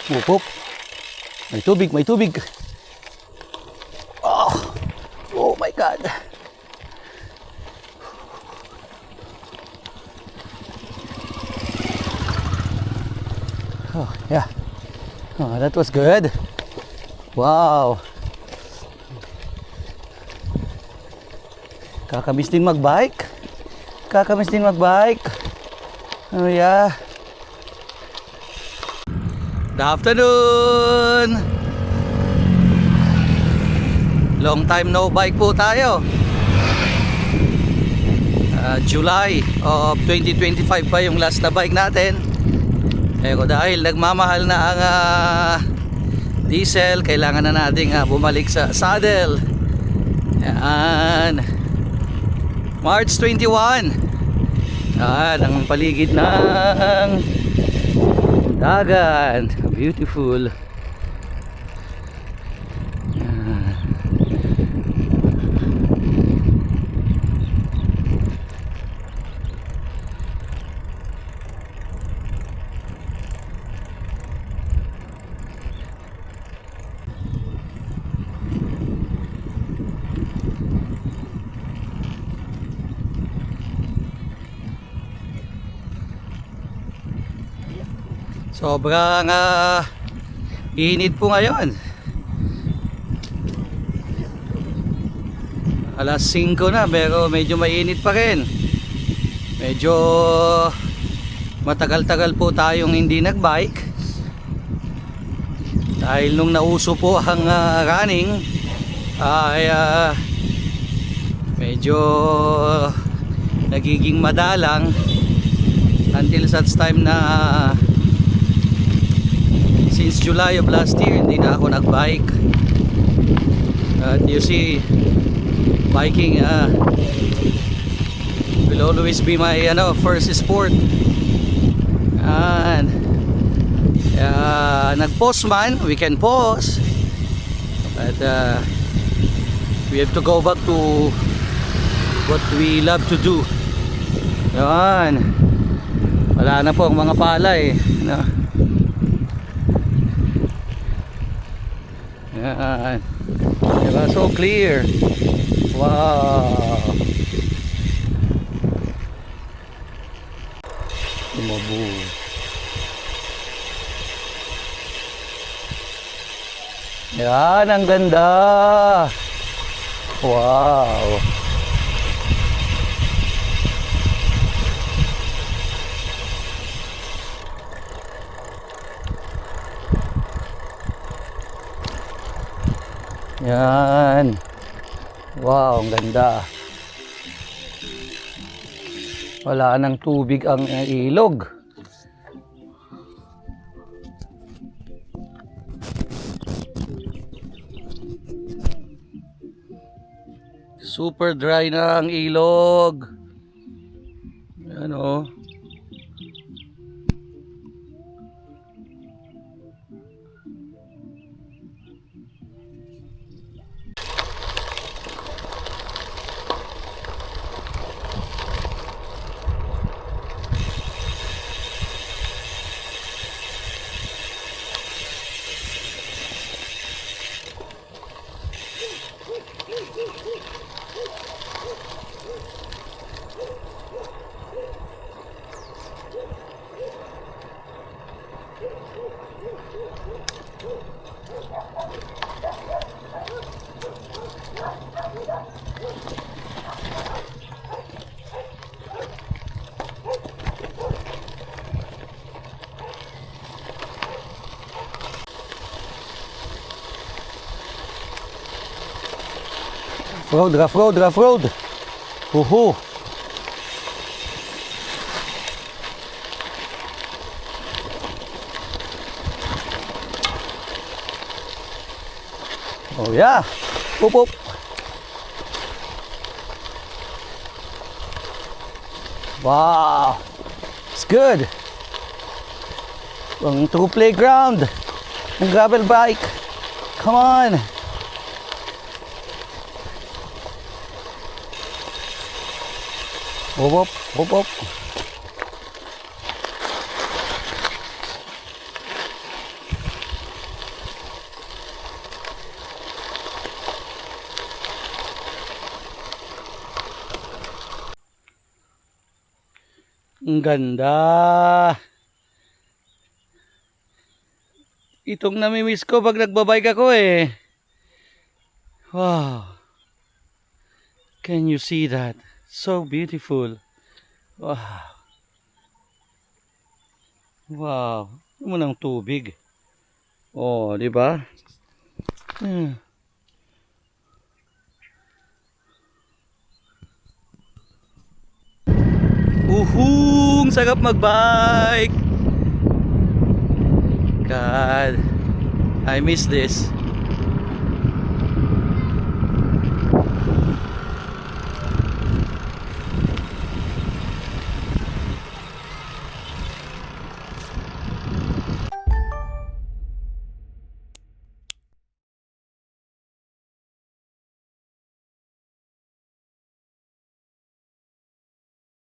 Whoop, whoop. May tubig, may tubig. Oh, oh my God. Oh, yeah. Oh, that was good. Wow. Kakamiss din magbike. Kakamiss din magbike. Oh, yeah. Good afternoon. Long time no bike po tayo. July of 2025 pa yung last na bike natin. Pero dahil nagmamahal na ang diesel, kailangan na nating bumalik sa saddle. Yan. March 21. Yan ang paligid ng dagat. Beautiful. Sobrang init po ngayon. Alas 5 na pero medyo mainit pa rin. Medyo matagal-tagal po tayong hindi nagbike. Dahil nung nauso po ang running ay medyo nagiging madalang until such time na since July of last year hindi na ako nagbike. You see, biking will always be my first sport. And nag-pause man, we can pause, but we have to go back to what we love to do. Yan, wala na po ang mga palay, no? Yan. Diba? So clear. Wow. Tumabu. Yan, ang ganda. Wow. Yan. Wow, ang ganda. Wala nang tubig ang ilog. Super dry na ang ilog. Yan oh. Rough road. Uhu. Oh yeah. Oop, oop. Wow. It's good. Ang true playground. Ang gravel bike. Come on. Whoop, whoop, whoop. Ang ganda. Itong namimiss ko pag nagbabike ako eh. Wow. Can you see that? So beautiful. Wow. Wow. Ano ng tubig? Oh, di ba? Hmm. Uhung! Sarap magbike! God, I miss this.